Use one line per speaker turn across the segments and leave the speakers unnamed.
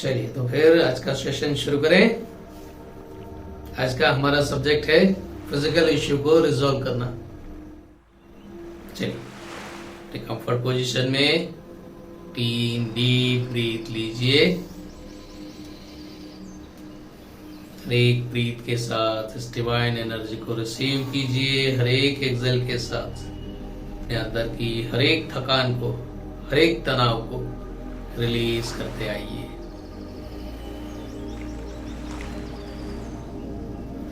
चलिए तो फिर आज का सेशन शुरू करें। आज का हमारा सब्जेक्ट है फिजिकल इश्यू को रिजॉल्व करना। चलिए कंफर्ट पोजीशन में 3 डीप ब्रीथ लीजिए। हर एक ब्रीथ के साथ इस डिवाइन एनर्जी को रिसीव कीजिए। हर एक एक्सेल के साथ अपने अंदर की हर एक थकान को, हर एक तनाव को रिलीज करते आइए।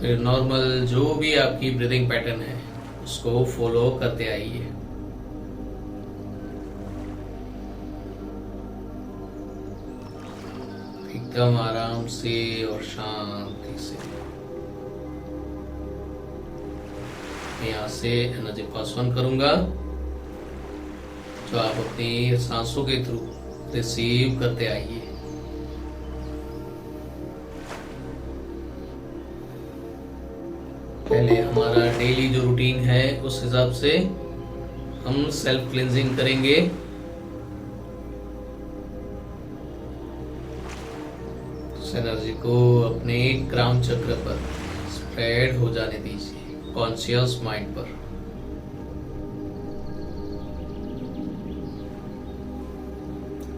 फिर नॉर्मल जो भी आपकी ब्रीदिंग पैटर्न है उसको फॉलो करते आइए। एकदम आराम से और शांति से। मैं यहाँ से एनर्जी पास ऑन करूंगा जो आप अपनी सांसों के थ्रू रिसीव करते आइए। पहले हमारा डेली जो रूटीन है उस हिसाब से हम सेल्फ क्लींजिंग करेंगे। उस एनर्जी को अपने क्राउन चक्र पर स्प्रेड हो जाने दीजिए, कॉन्शियस माइंड पर।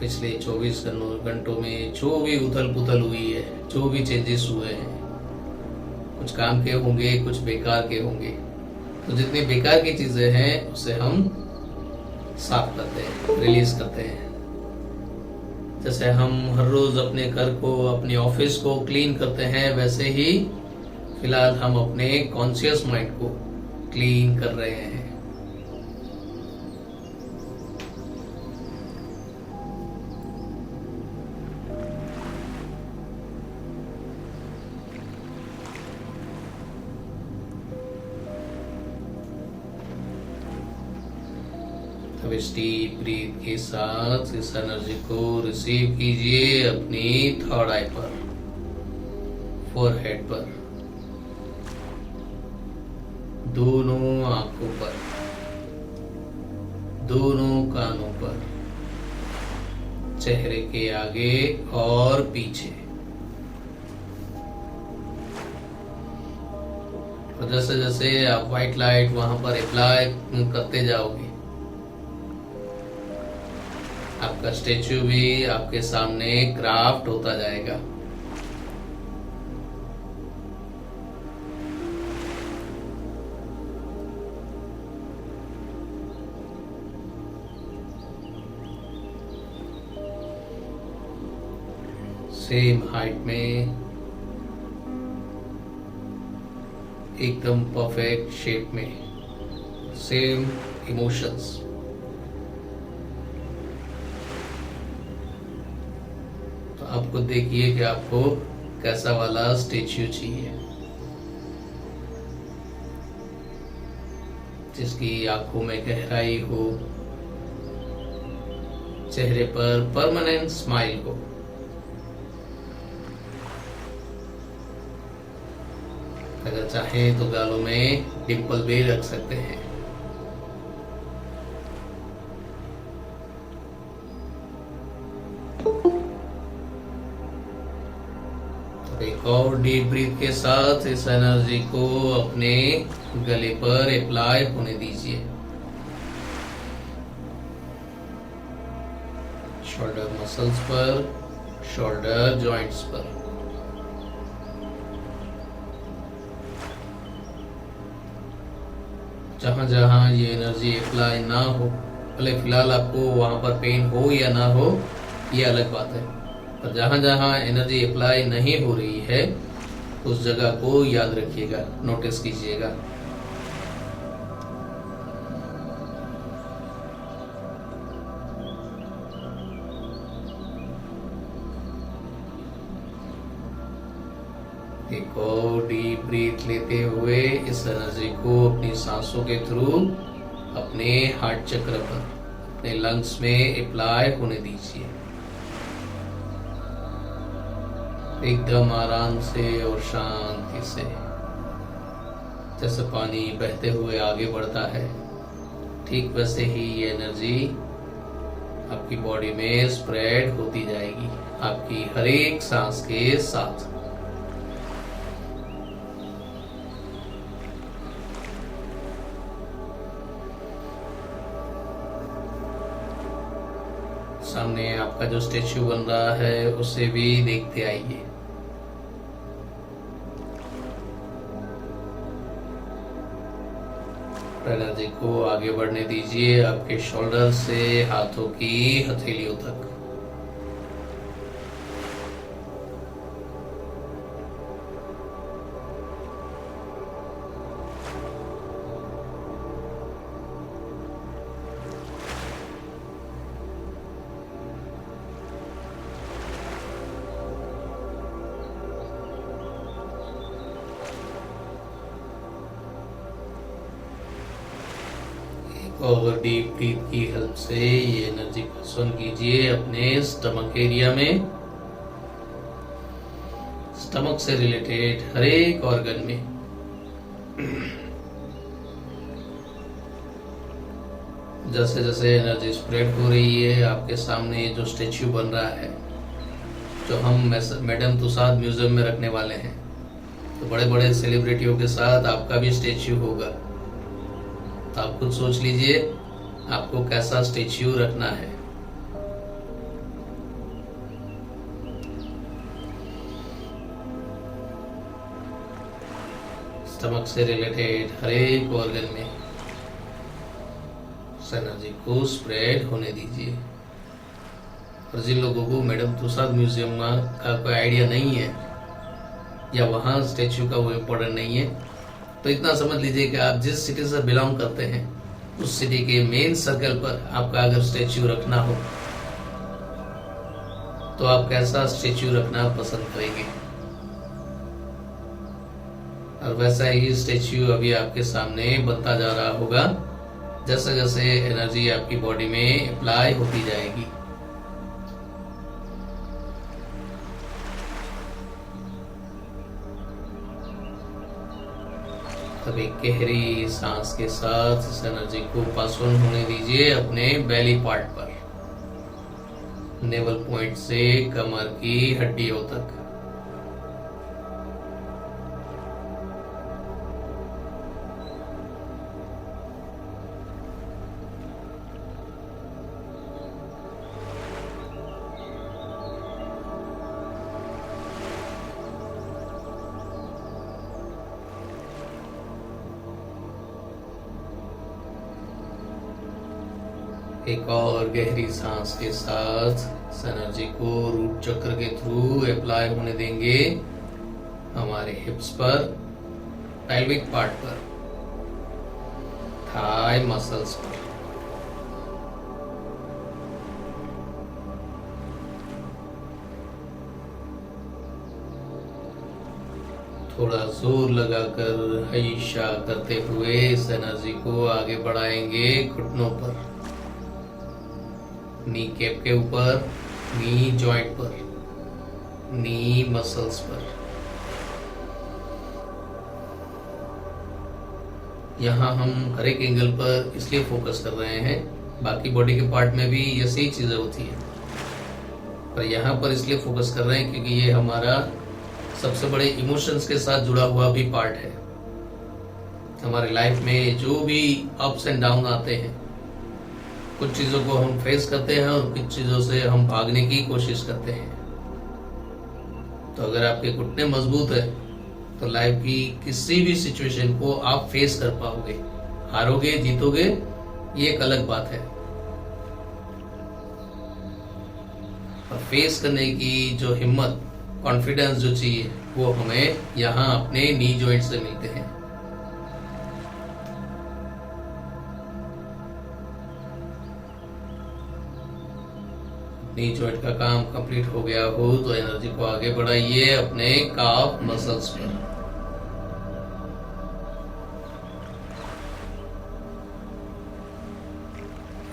पिछले 24 घंटों में जो भी उथल पुथल हुई है, जो भी चेंजेस हुए हैं, कुछ काम के होंगे, कुछ बेकार के होंगे, तो जितनी बेकार की चीजें हैं उसे हम साफ करते हैं, रिलीज करते हैं। जैसे हम हर रोज अपने घर को, अपने ऑफिस को क्लीन करते हैं, वैसे ही फिलहाल हम अपने कॉन्शियस माइंड को क्लीन कर रहे हैं। अब इस डीप ब्रीथ के साथ इस एनर्जी को रिसीव कीजिए अपनी थर्ड आई पर, फोरहेड पर, दोनों आंखों पर, दोनों कानों पर, चेहरे के आगे और पीछे। और जैसे जैसे आप व्हाइट लाइट वहां पर अप्लाई करते जाओगे, आपका स्टेच्यू भी आपके सामने क्राफ्ट होता जाएगा। सेम हाइट में, एकदम परफेक्ट शेप में, सेम इमोशंस। आपको देखिए कि आपको कैसा वाला स्टेच्यू चाहिए, जिसकी आंखों में गहराई हो, चेहरे पर परमानेंट स्माइल हो। अगर चाहे तो गालों में डिंपल भी रख सकते हैं। एक और डीप ब्रीथ के साथ इस एनर्जी को अपने गले पर अप्लाई होने दीजिए। शोल्डर मसल्स पर, शोल्डर जॉइंट्स पर। जहां जहां ये एनर्जी अप्लाई ना हो, भले फिलहाल आपको वहां पर पेन हो या ना हो, ये अलग बात है, पर जहां जहां एनर्जी अप्लाई नहीं हो रही है उस जगह को याद रखिएगा, नोटिस कीजिएगा। एक और डीप ब्रीथ लेते हुए इस एनर्जी को अपनी सांसों के थ्रू अपने हार्ट चक्र पर, अपने लंग्स में अप्लाई होने दीजिए। एकदम आराम से और शांति से, जैसे पानी बहते हुए आगे बढ़ता है, ठीक वैसे ही ये एनर्जी आपकी बॉडी में स्प्रेड होती जाएगी आपकी हर एक सांस के साथ। सामने आपका जो स्टेच्यू बन रहा है उसे भी देखते आइए। एनर्जी को आगे बढ़ने दीजिए आपके शोल्डर से हाथों की हथेलियों तक। और डीप ब्रीथ की हेल्प से ये एनर्जी पास ऑन कीजिए अपने स्टमक एरिया में। स्टमक से रिलेटेड हर एक ऑर्गन में। जैसे जैसे एनर्जी स्प्रेड हो रही है आपके सामने जो स्टेच्यू बन रहा है, जो हम मैडम तुसाद म्यूजियम में रखने वाले हैं, तो बड़े बड़े सेलिब्रिटियों के साथ आपका भी स्टेच्यू होगा। तो आप खुद सोच लीजिए आपको कैसा स्टेच्यू रखना है। स्टमक से रिलेटेड हर एक ऑर्गन में उस एनर्जी को स्प्रेड होने दीजिए। और जिन लोगों को मैडम तुसाद म्यूजियम का कोई आइडिया नहीं है या वहां स्टेच्यू का वो इम्पोर्टेंट नहीं है, तो इतना समझ लीजिए कि आप जिस सिटी से बिलोंग करते हैं उस सिटी के मेन सर्कल पर आपका अगर स्टेच्यू रखना हो तो आप कैसा स्टेच्यू रखना पसंद करेंगे। और वैसा ही स्टेच्यू अभी आपके सामने बनता जा रहा होगा जैसे जैसे एनर्जी आपकी बॉडी में अप्लाई होती जाएगी। तब एक गहरी सांस के साथ इस एनर्जी को पास ऑन होने दीजिए अपने बेली पार्ट पर, नेवल पॉइंट से कमर की हड्डियों तक। एक और गहरी सांस के साथ इस एनर्जी को रूट चक्र के थ्रू अप्लाई होने देंगे हमारे हिप्स पर, पेल्विक पार्ट पर, थाई मसल्स पर। थोड़ा जोर लगाकर हईशा करते हुए इस एनर्जी को आगे बढ़ाएंगे घुटनों पर, नी कैप के ऊपर, नी जॉइंट पर, नी मसल्स पर। यहाँ हम हर एक एंगल पर इसलिए फोकस कर रहे हैं, बाकी बॉडी के पार्ट में भी ये सही चीजें होती है, पर यहाँ पर इसलिए फोकस कर रहे हैं क्योंकि ये हमारा सबसे बड़े इमोशंस के साथ जुड़ा हुआ भी पार्ट है। हमारे लाइफ में जो भी अप्स एंड डाउन आते हैं, कुछ चीजों को हम फेस करते हैं और कुछ चीजों से हम भागने की कोशिश करते हैं। तो अगर आपके घुटने मजबूत है तो लाइफ की किसी भी सिचुएशन को आप फेस कर पाओगे। हारोगे जीतोगे ये एक अलग बात है, और फेस करने की जो हिम्मत, कॉन्फिडेंस जो चाहिए वो हमें यहाँ अपने नी जॉइंट से मिलते हैं। नी जॉइंट का काम कंप्लीट हो गया हो तो एनर्जी को आगे बढ़ाइए अपने काफ मसल्स पर।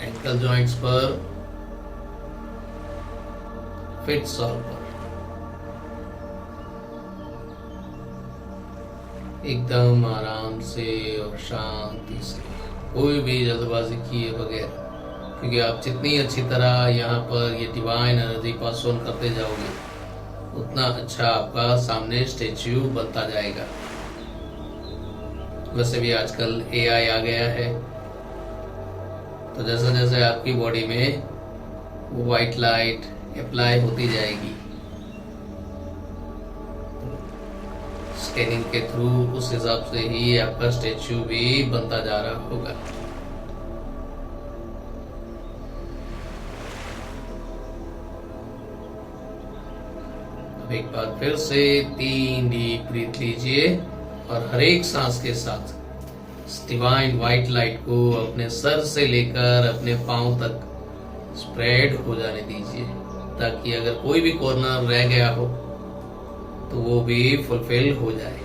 एंकल जॉइंट्स पर, फिट सॉल पर। एकदम आराम से और शांति से, कोई भी जल्दबाजी किए बगैर क्योंकि आप जितनी अच्छी तरह यहाँ पर ये डिवाइन एनर्जी पास ऑन करते जाओगे उतना अच्छा आपका सामने स्टेच्यू बनता जाएगा। वैसे भी आजकल AI आ गया है, तो जैसे जैसे आपकी बॉडी में वो व्हाइट लाइट अप्लाई होती जाएगी स्कैनिंग के थ्रू, उस हिसाब से ही आपका स्टेच्यू भी बनता जा रहा होगा। अब एक बार फिर से 3 डीप ब्रीथ लीजिए और हर एक सांस के साथ डिवाइन व्हाइट लाइट को अपने सर से लेकर अपने पांव तक स्प्रेड हो जाने दीजिए, ताकि अगर कोई भी कॉर्नर रह गया हो तो वो भी फुलफिल हो जाए।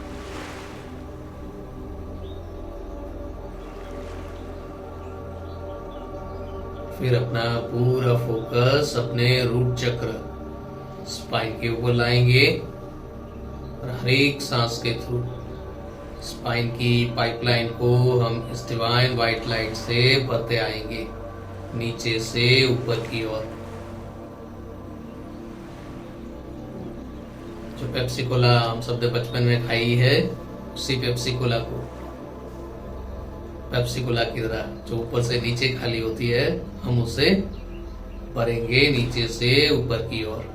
फिर अपना पूरा फोकस अपने रूट चक्र स्पाइन के ऊपर लाएंगे और हर एक सांस के थ्रू स्पाइन की पाइपलाइन को हम इस डिवाइन व्हाइट लाइट से भरते आएंगे नीचे से ऊपर की ओर। जो पेप्सी कोला हम सबने बचपन में खाई है, उसी पेप्सी कोला को पेप्सी कोला की तरह जो ऊपर से नीचे खाली होती है, हम उसे भरेंगे नीचे से ऊपर की ओर।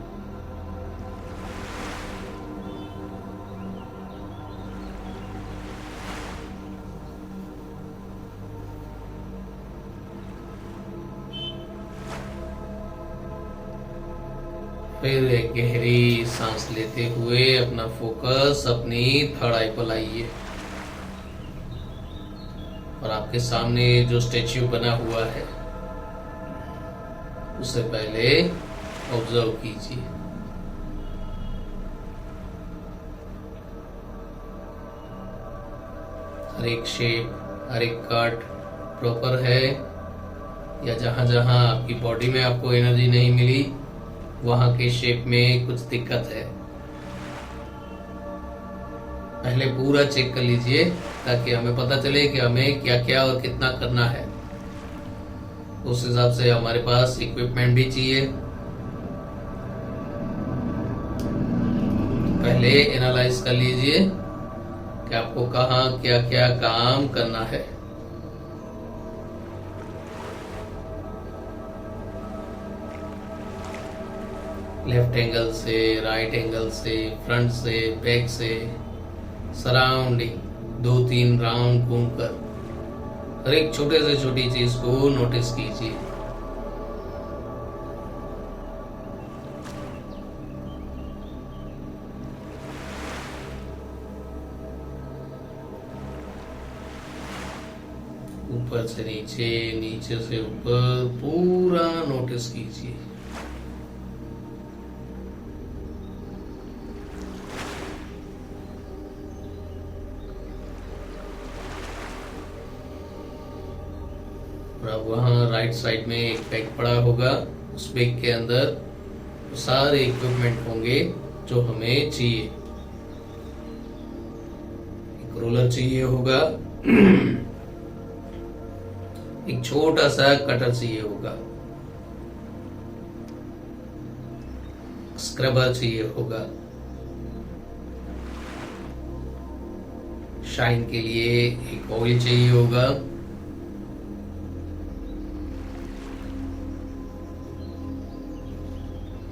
फिर एक गहरी सांस लेते हुए अपना फोकस अपनी थर्ड आई पर लाइए और आपके सामने जो स्टेच्यू बना हुआ है उसे पहले ऑब्जर्व कीजिए। हर एक शेप, हर एक कट प्रॉपर है, या जहां जहां आपकी बॉडी में आपको एनर्जी नहीं मिली वहां के शेप में कुछ दिक्कत है, पहले पूरा चेक कर लीजिए ताकि हमें पता चले कि हमें क्या क्या और कितना करना है। उस हिसाब से हमारे पास इक्विपमेंट भी चाहिए। पहले एनालाइज कर लीजिए कि आपको कहाँ क्या क्या काम करना है। लेफ्ट एंगल से, राइट एंगल से, फ्रंट से, बैक से, सराउंडिंग 2-3 राउंड घूमकर हर एक छोटे से छोटी चीज को नोटिस कीजिए। ऊपर से नीचे, नीचे से ऊपर पूरा नोटिस कीजिए। अब वहाँ राइट साइड में एक बैग पड़ा होगा, उस बैग के अंदर सारे इक्विपमेंट होंगे जो हमें चाहिए। एक रोलर चाहिए होगा, एक छोटा सा कटर चाहिए होगा, स्क्रबर चाहिए होगा, शाइन के लिए एक ऑयल चाहिए होगा,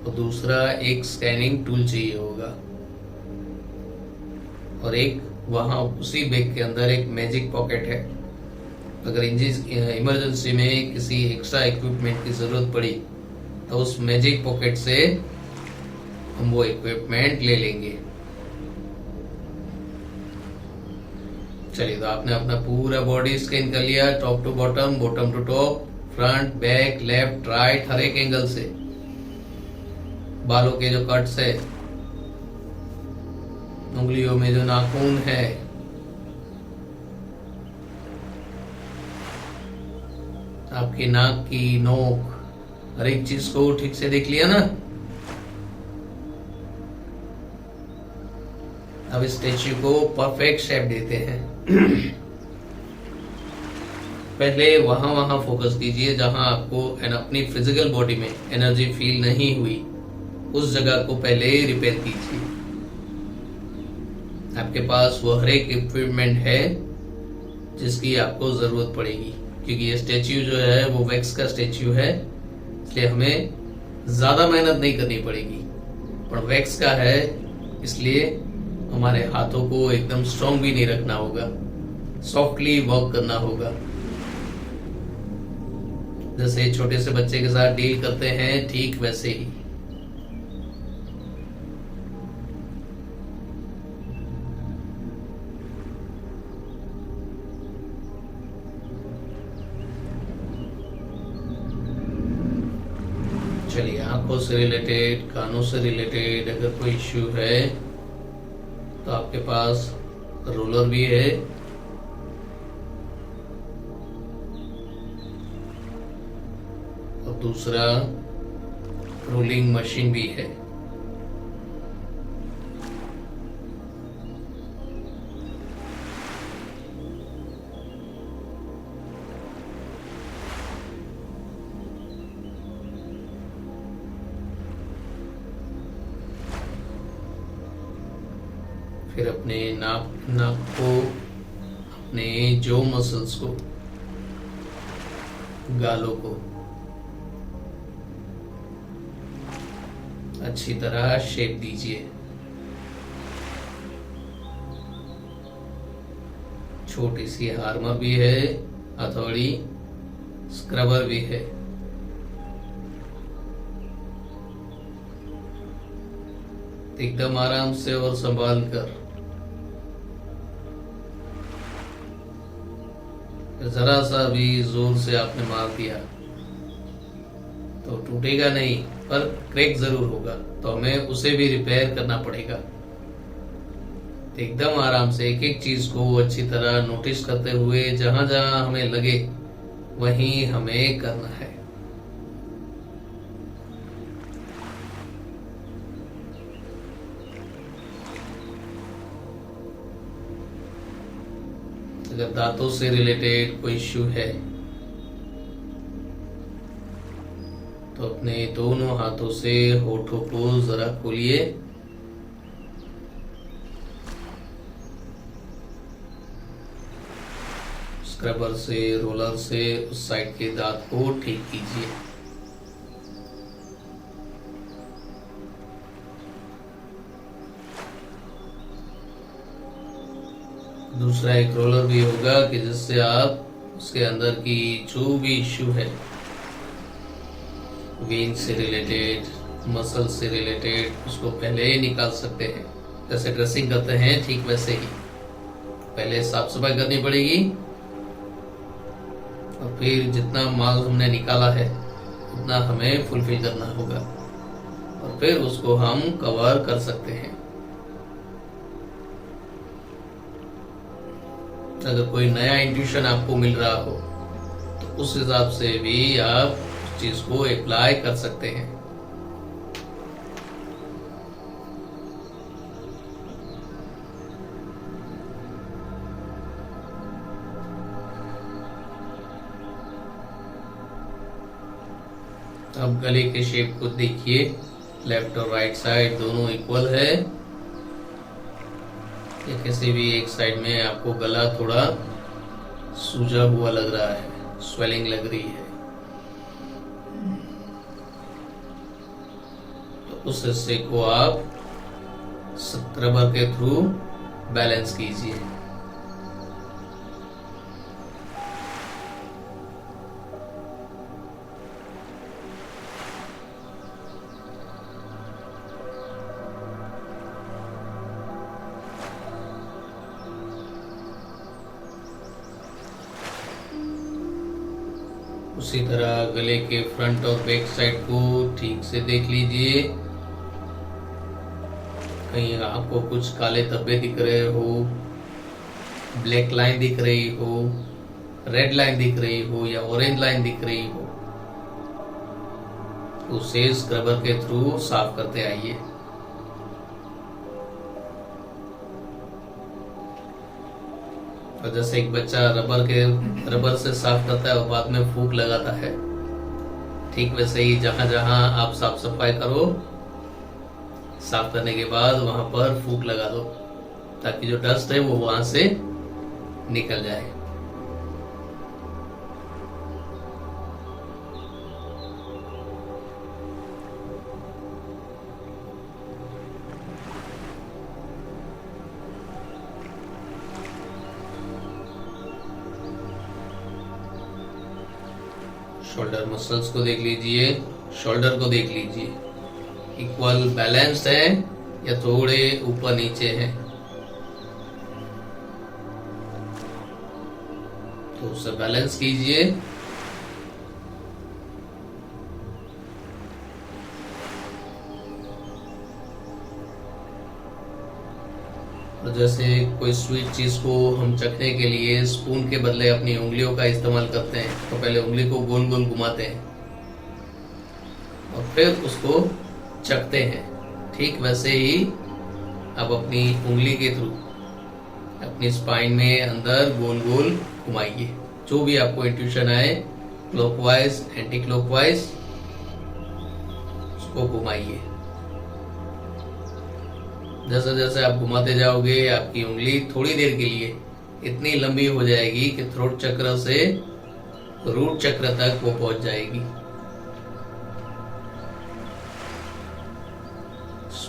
और दूसरा एक स्कैनिंग टूल चाहिए होगा, और एक वहां उसी बैग के अंदर एक मैजिक पॉकेट है। अगर इमरजेंसी में किसी एक्स्ट्रा इक्विपमेंट की जरूरत पड़ी तो उस मैजिक पॉकेट से हम वो इक्विपमेंट ले लेंगे। चलिए, तो आपने अपना पूरा बॉडी स्कैन कर लिया, top to bottom, bottom to top, front, back, left, right, हर एक एंगल से। बालों के जो कट्स है, उंगलियों में जो नाखून है, आपकी नाक की नोक, हर एक चीज को ठीक से देख लिया ना। अब इस स्टेच्यू को परफेक्ट शेप देते हैं। पहले वहां फोकस कीजिए जहां आपको अपनी फिजिकल बॉडी में एनर्जी फील नहीं हुई, उस जगह को पहले रिपेयर कीजिए। आपके पास वो हर एक इक्विपमेंट है जिसकी आपको जरूरत पड़ेगी, क्योंकि ये स्टेच्यू जो है वो वैक्स का स्टेच्यू है, इसलिए हमें ज्यादा मेहनत नहीं करनी पड़ेगी। पर वैक्स का है इसलिए हमारे हाथों को एकदम स्ट्रांग भी नहीं रखना होगा, सॉफ्टली वर्क करना होगा। जैसे छोटे से बच्चे के साथ डील करते हैं, ठीक वैसे ही। चलिए, आंखों से रिलेटेड, कानों से रिलेटेड अगर कोई इश्यू है तो आपके पास रोलर भी है, और दूसरा रोलिंग मशीन भी है। फिर अपने नाक को, अपने जो मसल्स को, गालों को अच्छी तरह शेप दीजिए। छोटी सी हार्मर भी है, हथौड़ी, स्क्रबर भी है। एकदम आराम से और संभाल कर, जरा सा भी जोर से आपने मार दिया तो टूटेगा नहीं, पर क्रैक जरूर होगा, तो हमें उसे भी रिपेयर करना पड़ेगा। एकदम आराम से एक एक चीज को अच्छी तरह नोटिस करते हुए जहां जहां हमें लगे वहीं हमें करना है। अगर दांतों से रिलेटेड कोई इश्यू है तो अपने दोनों हाथों से होठों को जरा खोलिए, स्क्रबर से, रोलर से उस साइड के दांत को ठीक कीजिए। दूसरा एक रोलर भी होगा कि जिससे आप उसके अंदर की जो भी इश्यू है, वेन से रिलेटेड, मसल से रिलेटेड, उसको पहले ही निकाल सकते हैं। जैसे ड्रेसिंग करते हैं ठीक वैसे ही पहले साफ सफाई करनी पड़ेगी, और फिर जितना माल हमने निकाला है उतना हमें फुलफिल करना होगा, और फिर उसको हम कवर कर सकते हैं। अगर कोई नया इंट्यूशन आपको मिल रहा हो तो उस हिसाब से भी आप उस चीज को अप्लाई कर सकते हैं। अब गले के शेप को देखिए, लेफ्ट और राइट साइड दोनों इक्वल है, या किसी भी एक साइड में आपको गला थोड़ा सूजा हुआ लग रहा है, स्वेलिंग लग रही है, तो उस हिस्से को आप स्क्रबर के थ्रू बैलेंस कीजिए। उसी तरह गले के फ्रंट और बैक साइड को ठीक से देख लीजिए, कहीं आपको कुछ काले धब्बे दिख रहे हो, ब्लैक लाइन दिख रही हो, रेड लाइन दिख रही हो, या ऑरेंज लाइन दिख रही हो, उसे स्क्रबर के थ्रू साफ करते आइए। और जैसे एक बच्चा रबर से साफ करता है और बाद में फूंक लगाता है, ठीक वैसे ही जहां जहां आप साफ सफाई करो, साफ करने के बाद वहां पर फूंक लगा दो ताकि जो डस्ट है वो वहां से निकल जाए। शोल्डर मसल्स को देख लीजिए, शोल्डर को देख लीजिए, इक्वल बैलेंस्ड है या थोड़े ऊपर नीचे है, तो उसे बैलेंस कीजिए। तो जैसे कोई स्वीट चीज को हम चखने के लिए स्पून के बदले अपनी उंगलियों का इस्तेमाल करते हैं, तो पहले उंगली को गोल गोल घुमाते हैं और फिर उसको चखते हैं। ठीक वैसे ही अब अपनी उंगली के थ्रू अपनी स्पाइन में अंदर गोल गोल घुमाइए, जो भी आपको इंट्यूशन आए, क्लॉकवाइज, एंटी क्लॉकवाइज, उसको घुमाइए। जैसे जैसे आप घुमाते जाओगे आपकी उंगली थोड़ी देर के लिए इतनी लंबी हो जाएगी कि थ्रोट चक्र से रूट चक्र तक वो पहुंच जाएगी।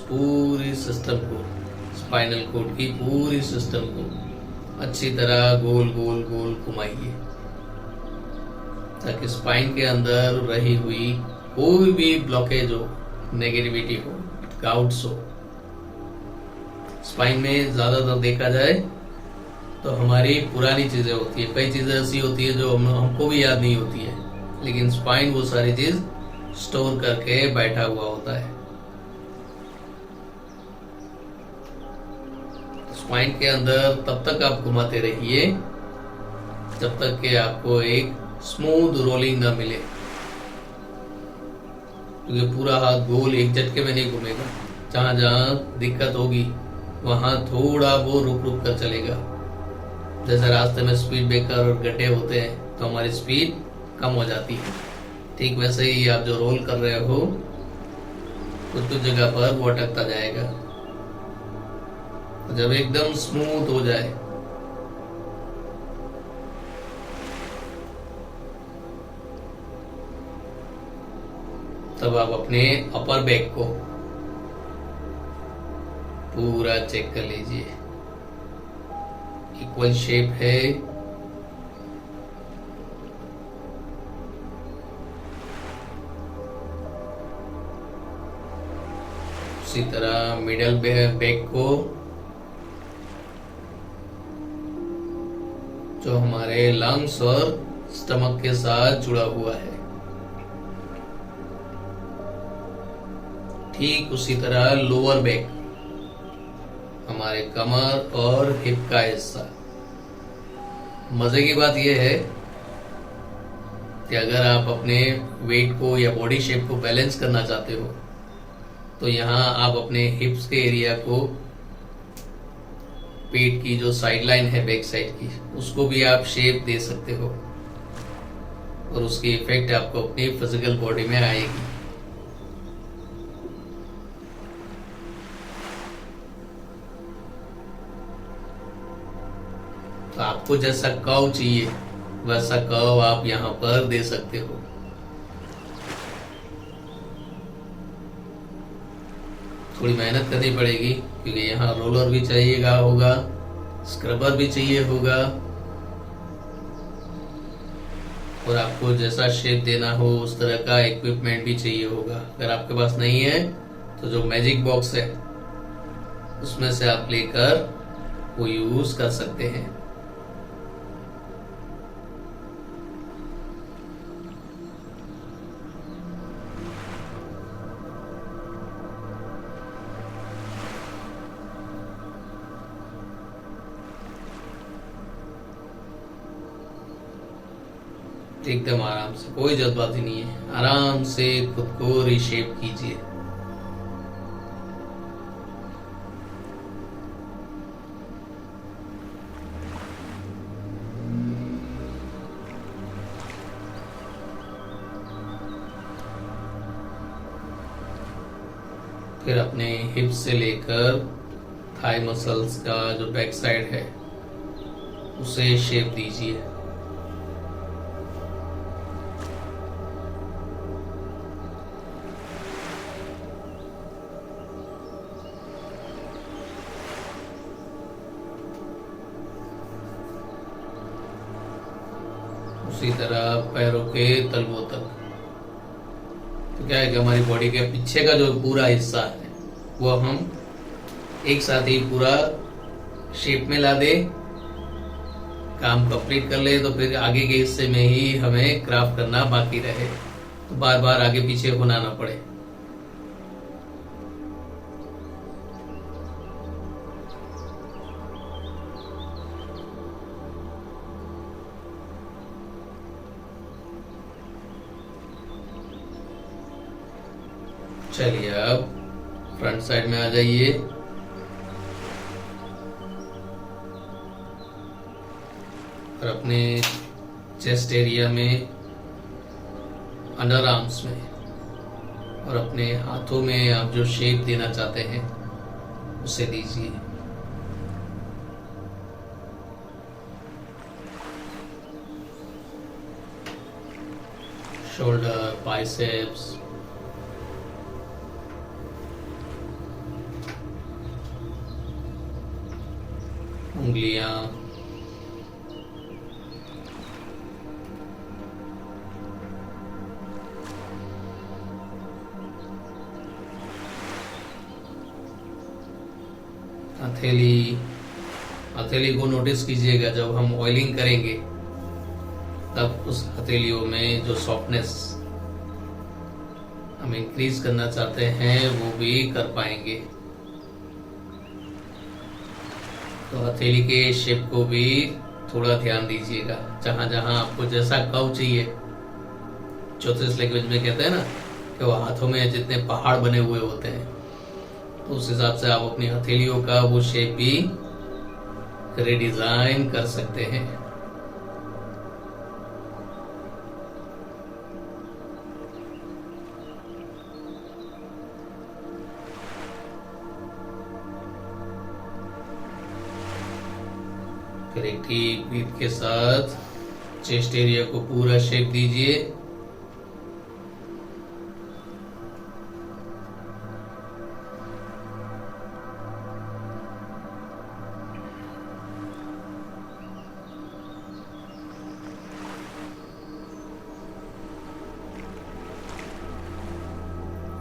पूरी सिस्टम को, स्पाइनल कोड की पूरी सिस्टम को अच्छी तरह गोल गोल गोल घुमाइए ताकि स्पाइन के अंदर रही हुई कोई भी ब्लॉकेज हो, नेगेटिविटी हो, गाउट्स हो। स्पाइन में ज्यादातर देखा जाए तो हमारी पुरानी चीजें होती है, कई चीजें ऐसी होती है जो हमको भी याद नहीं होती है, लेकिन स्पाइन वो सारी चीज स्टोर करके बैठा हुआ होता है। स्पाइन के अंदर तब तक आप घुमाते रहिए जब तक कि आपको एक स्मूथ रोलिंग ना मिले, क्योंकि पूरा हाथ गोल एक झटके में नहीं घूमेगा। जहां जहां दिक्कत होगी वहां थोड़ा वो रुक रुक कर चलेगा। जैसे रास्ते में स्पीड ब्रेकर और गड्ढे होते हैं तो हमारी स्पीड कम हो जाती है, ठीक वैसे ही आप जो रोल कर रहे हो कुछ कुछ जगह पर वो अटकता जाएगा। जब एकदम स्मूथ हो जाए तब आप अपने अपर बैक को पूरा चेक कर लीजिए, इक्वल शेप है, उसी तरह मिडल बैक को जो हमारे लंग्स और स्टमक के साथ जुड़ा हुआ है, ठीक उसी तरह लोअर बैक, हमारे कमर और हिप का हिस्सा। मजे की बात यह है कि अगर आप अपने वेट को या बॉडी शेप को बैलेंस करना चाहते हो तो यहाँ आप अपने हिप्स के एरिया को, पेट की जो साइड लाइन है बैक साइड की, उसको भी आप शेप दे सकते हो और उसकी इफेक्ट आपको अपनी फिजिकल बॉडी में आएगी। तो आपको जैसा कर्व चाहिए वैसा कर्व आप यहाँ पर दे सकते हो। थोड़ी मेहनत करनी पड़ेगी क्योंकि यहाँ रोलर भी चाहिएगा होगा, स्क्रबर भी चाहिए होगा और आपको जैसा शेप देना हो उस तरह का इक्विपमेंट भी चाहिए होगा। अगर आपके पास नहीं है तो जो मैजिक बॉक्स है उसमें से आप लेकर वो यूज कर सकते हैं। एकदम आराम से, कोई जल्दबाजी नहीं है, आराम से खुद को रीशेप कीजिए। फिर अपने हिप्स से लेकर थाई मसल्स का जो बैक साइड है उसे शेप दीजिए। उसी तरह पैरों के तलवों तक। तो क्या है कि हमारी बॉडी के पीछे का जो पूरा हिस्सा है वो हम एक साथ ही पूरा शेप में ला दे, काम कंप्लीट कर ले, तो फिर आगे के हिस्से में ही हमें क्राफ्ट करना बाकी रहे, तो बार बार आगे पीछे होना ना पड़े। चलिए अब फ्रंट साइड में आ जाइए। और अपने चेस्ट एरिया में, अंडर आर्म्स में और अपने हाथों में आप जो शेप देना चाहते हैं उसे दीजिए। शोल्डर, बाइसेप्स, उंगलियां, हथेली। हथेली को नोटिस कीजिएगा, जब हम ऑयलिंग करेंगे तब उस हथेलियों में जो सॉफ्टनेस हम इंक्रीज करना चाहते हैं वो भी कर पाएंगे। तो हथेली के शेप को भी थोड़ा ध्यान दीजिएगा, जहां जहां आपको जैसा कर्व चाहिए। ज्योतिष लैंग्वेज में कहते हैं ना कि वो हाथों में जितने पहाड़ बने हुए होते हैं, तो उस हिसाब से आप अपनी हथेलियों का वो शेप भी रिडिजाइन कर सकते हैं। फिर एक डीप ब्रीथ के साथ चेस्ट एरिया को पूरा शेप दीजिए।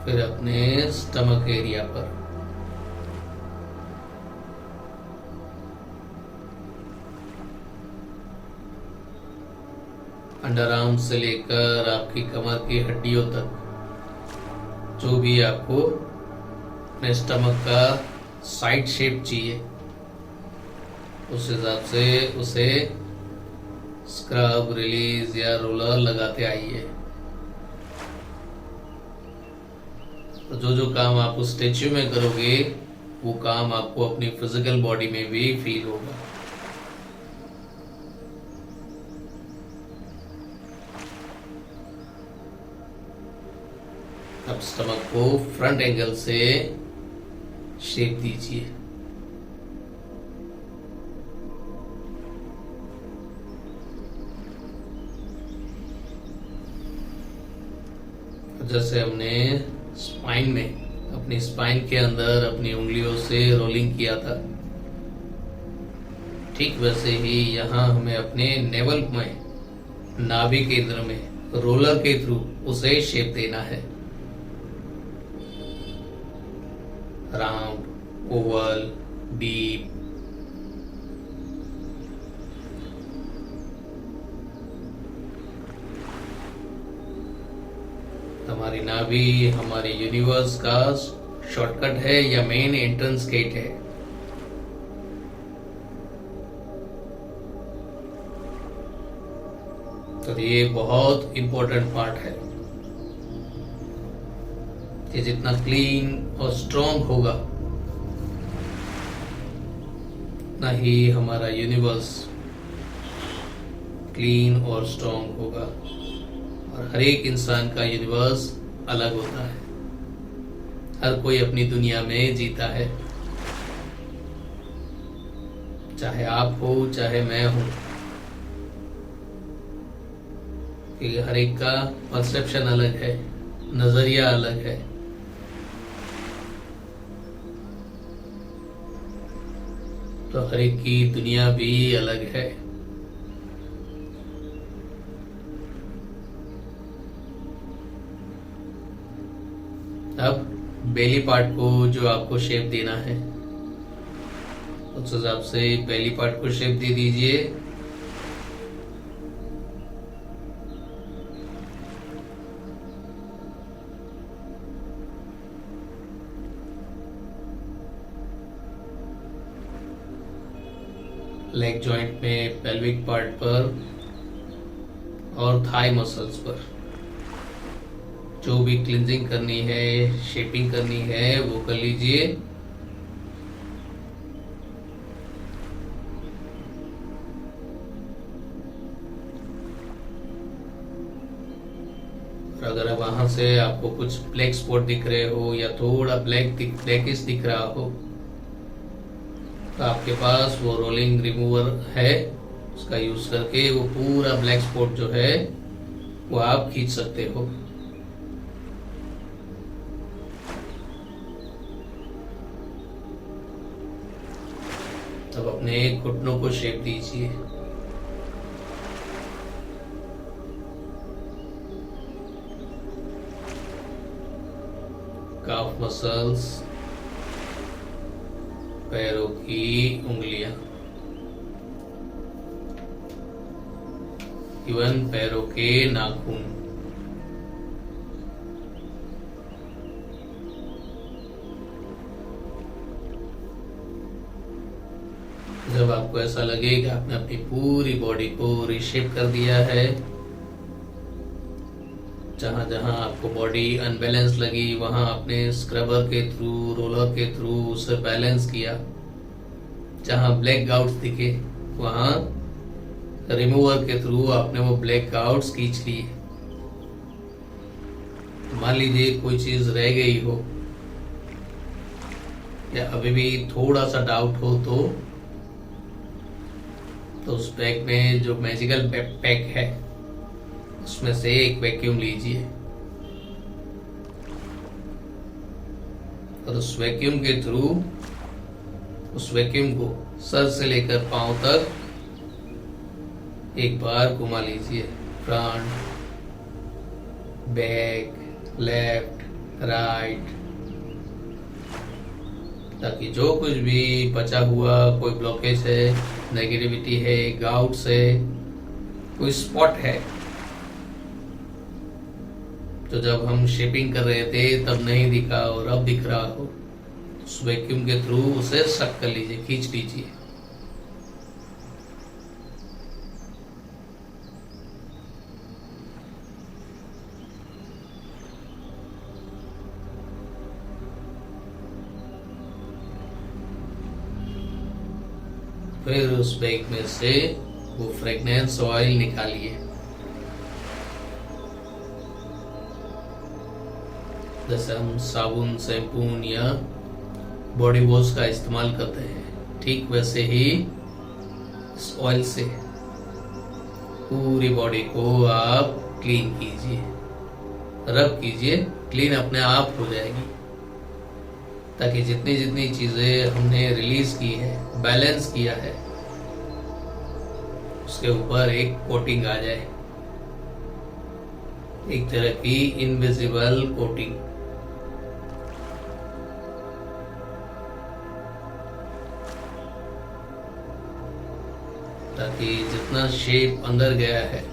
फिर अपने स्टमक एरिया पर अंडर आर्म से लेकर आपकी कमर की हड्डियों तक जो भी आपको अपने स्टमक का साइड शेप चाहिए, उस हिसाब से उसे स्क्रब, रिलीज या रोलर लगाते आइए। तो जो जो काम आप उस स्टेच्यू में करोगे वो काम आपको अपनी फिजिकल बॉडी में भी फील होगा। अब स्टमक को फ्रंट एंगल से शेप दीजिए। जैसे हमने स्पाइन में, अपनी स्पाइन के अंदर अपनी उंगलियों से रोलिंग किया था, ठीक वैसे ही यहाँ हमें अपने नेवल में, नाभि केंद्र में रोलर के थ्रू उसे शेप देना है। Round, Oval, deep. हमारी नाभि हमारे यूनिवर्स का शॉर्टकट है या मेन एंट्रेंस गेट है। तो ये बहुत इंपॉर्टेंट पार्ट है कि जितना क्लीन और स्ट्रॉन्ग होगा उतना ही हमारा यूनिवर्स क्लीन और स्ट्रॉन्ग होगा। और हर एक इंसान का यूनिवर्स अलग होता है, हर कोई अपनी दुनिया में जीता है, चाहे आप हो चाहे मैं हूं, कि हर एक का परसेप्शन अलग है, नजरिया अलग है। तो हर एक की दुनिया भी अलग है। अब बेली पार्ट को जो आपको शेप देना है, उस हिसाब से बेली पार्ट को शेप दे दीजिए। लेग जॉइंट में, पेल्विक पार्ट पर और थाई मसल्स पर जो भी क्लिंजिंग करनी है, शेपिंग करनी है, वो कर लीजिए। और अगर वहां से आपको कुछ ब्लैक स्पॉट दिख रहे हो या थोड़ा ब्लैकिश दिख रहा हो, तो आपके पास वो रोलिंग रिमूवर है, उसका यूज करके वो पूरा ब्लैक स्पॉट जो है वो आप खींच सकते हो। तब अपने घुटनों को शेप दीजिए। काफ मसल्स, पैरों की उंगलियां, इवन पैरों के नाखून। जब आपको ऐसा लगे कि आपने अपनी पूरी बॉडी को रिशेप कर दिया है, जहां जहां आपको बॉडी अनबैलेंस लगी वहां आपने स्क्रबर के थ्रू, रोलर के थ्रू उसे बैलेंस किया, जहां ब्लैक आउट्स दिखे वहां रिमूवर के थ्रू आपने वो ब्लैक आउट्स खींच लिए। मान लीजिए कोई चीज रह गई हो या अभी भी थोड़ा सा डाउट हो, तो उस बैग में जो मैजिकल पैक है उसमें से एक वैक्यूम लीजिए और उस वैक्यूम के थ्रू उस वैक्यूम को सर से लेकर पांव तक एक बार घुमा लीजिए। फ्रंट, बैक, लेफ्ट, राइट, ताकि जो कुछ भी बचा हुआ कोई ब्लॉकेज है, नेगेटिविटी है, गाउट्स है, कोई स्पॉट है तो जब हम शेपिंग कर रहे थे तब नहीं दिखा और अब दिख रहा हो, उस वैक्यूम के थ्रू उसे सक कर लीजिए, खींच लीजिए। फिर उस बैग में से वो फ्रेगनेंस ऑयल निकालिए। जैसे हम साबुन, शैम्पू या बॉडी वॉश का इस्तेमाल करते हैं, ठीक वैसे ही इस ऑयल से पूरी बॉडी को आप क्लीन कीजिए, रब कीजिए, क्लीन अपने आप हो जाएगी। ताकि जितनी जितनी चीजें हमने रिलीज की है, बैलेंस किया है, उसके ऊपर एक कोटिंग आ जाए, एक तरह की इनविजिबल कोटिंग। ताकि जितना शेप अंदर गया है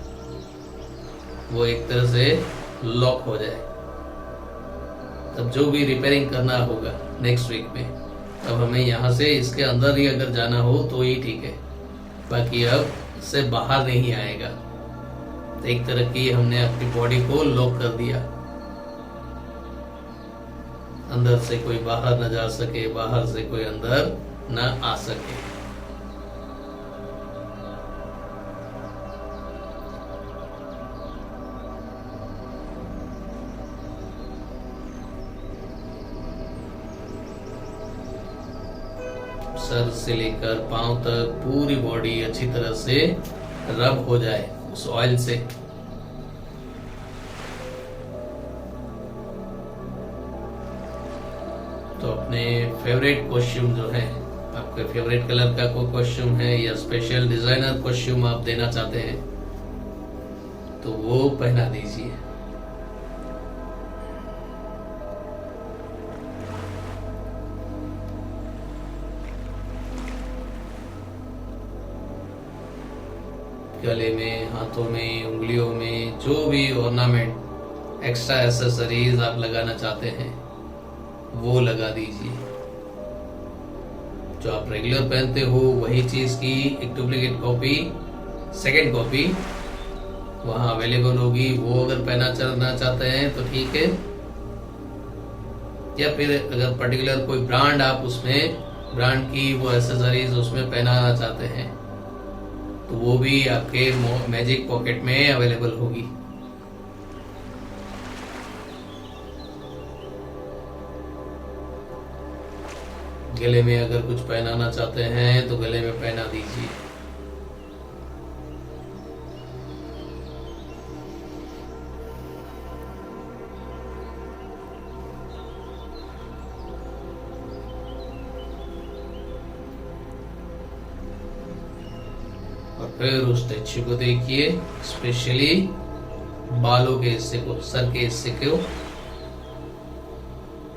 वो एक तरह से लॉक हो जाए। तब जो भी रिपेयरिंग करना होगा नेक्स्ट वीक में, तब हमें यहाँ से इसके अंदर ही अगर जाना हो तो ही ठीक है, बाकी अब इससे बाहर नहीं आएगा। तो एक तरह की हमने अपनी बॉडी को लॉक कर दिया, अंदर से कोई बाहर न जा सके, बाहर से कोई अंदर न आ सके। सर से लेकर पांव तक पूरी बॉडी अच्छी तरह से रब हो जाए उस ऑयल से। तो अपने फेवरेट कॉस्ट्यूम जो है, आपके फेवरेट कलर का कोई कॉस्ट्यूम है या स्पेशल डिजाइनर कॉस्ट्यूम आप देना चाहते हैं तो वो पहना दीजिए। गले में, हाथों में, उंगलियों में जो भी ऑर्नामेंट, एक्स्ट्रा एसेसरीज आप लगाना चाहते हैं वो लगा दीजिए। जो आप रेगुलर पहनते हो वही चीज की एक डुप्लीकेट कॉपी, सेकेंड कॉपी वहां अवेलेबल होगी। वो अगर पहना चलना चाहते हैं तो ठीक है, या फिर अगर पर्टिकुलर कोई ब्रांड, आप उसमें ब्रांड की वो एसेसरीज उसमें पहनाना चाहते हैं तो वो भी आपके मैजिक पॉकेट में अवेलेबल होगी। गले में अगर कुछ पहनाना चाहते हैं तो गले में पहना दीजिए। और फिर उस स्टैच्यू को देखिए, स्पेशली बालों के हिस्से को, सर के हिस्से को,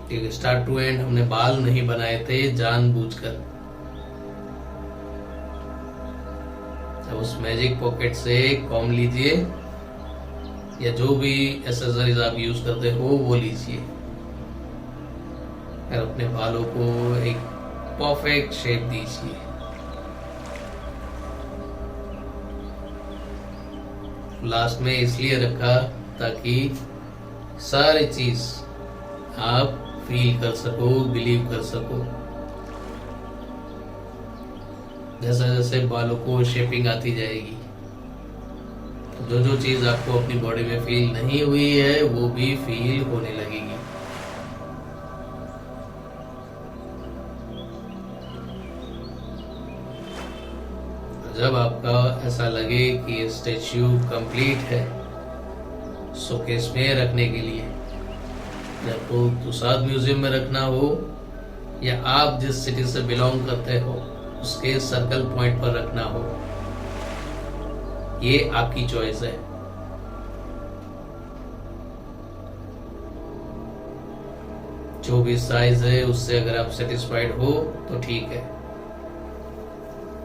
क्योंकि स्टार्ट टू एंड हमने बाल नहीं बनाए थे जानबूझकर। अब उस मैजिक पॉकेट से कॉम लीजिए या जो भी एसेसरीज आप यूज करते हो वो लीजिए और अपने बालों को एक परफेक्ट शेप दीजिए। लास्ट में इसलिए रखा ताकि सारी चीज आप फील कर सको, बिलीव कर सको। जैसे जैसे बालों को शेपिंग आती जाएगी, जो जो चीज आपको अपनी बॉडी में फील नहीं हुई है वो भी फील होने लगेगी। जब आपका ऐसा लगे कि ये स्टैच्यू कंप्लीट है शोकेस में रखने के लिए, आपको तुसाद म्यूजियम में रखना हो या आप जिस सिटी से बिलोंग करते हो उसके सर्कल पॉइंट पर रखना हो, ये आपकी चॉइस है। जो भी साइज है उससे अगर आप सेटिस्फाइड हो तो ठीक है।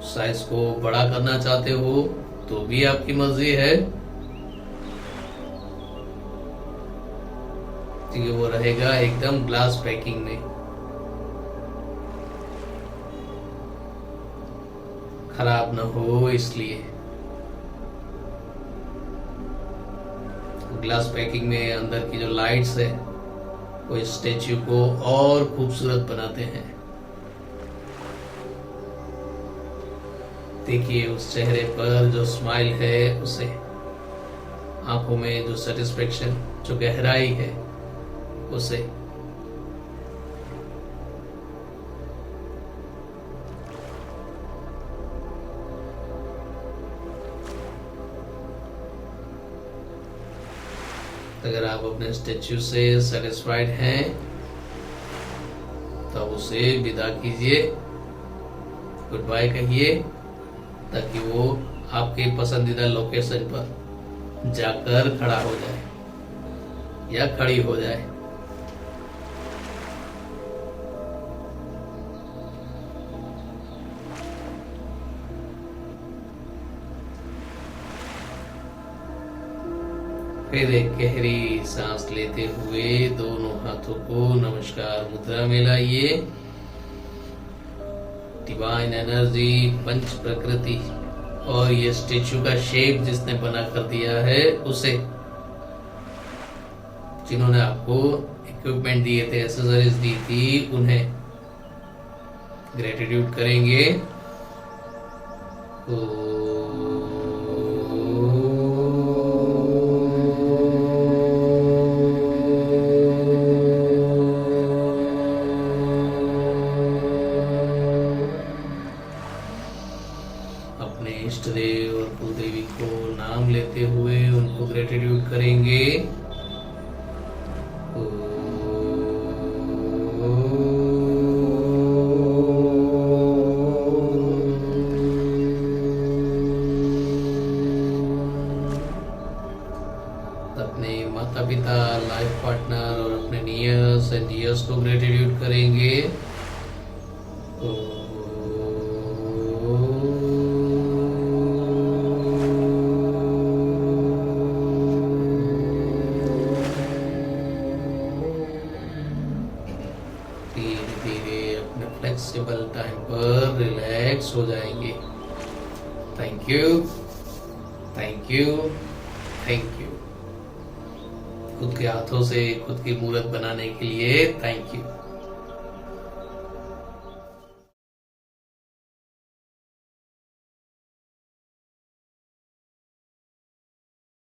साइज को बड़ा करना चाहते हो तो भी आपकी मर्जी है, ठीक है। वो रहेगा एकदम ग्लास पैकिंग में, खराब ना हो इसलिए। ग्लास पैकिंग में अंदर की जो लाइट्स है वो इस स्टेच्यू को और खूबसूरत बनाते हैं। देखिए उस चेहरे पर जो स्माइल है, उसे आंखों में जो सेटिस्फेक्शन, जो गहराई है उसे। अगर आप अपने स्टेच्यू से सेटिस्फाइड हैं तो उसे विदा कीजिए, गुड बाय कहिए, ताकि वो आपके पसंदीदा लोकेशन पर जाकर खड़ा हो जाए या खड़ी हो जाए। फिर एक गहरी सांस लेते हुए दोनों हाथों को नमस्कार मुद्रा में लाइए। डिवाइन एनर्जी, पंच प्रकृति और ये स्टेच्यू का शेप जिसने बना कर दिया है उसे, जिन्होंने आपको इक्विपमेंट दिए थे, एक्सेसरीज दी थी, उन्हें ग्रेटिट्यूड करेंगे। करेंगे। अपने माता पिता, लाइफ पार्टनर और अपने नियर्स एंड डियर्स को ग्रेटिट्यूड करेंगे। धीरे धीरे अपने फ्लेक्सिबल टाइम पर रिलैक्स हो जाएंगे। Thank you, thank you, thank you. खुद के हाथों से खुद की मूर्त बनाने के लिए थैंक यू।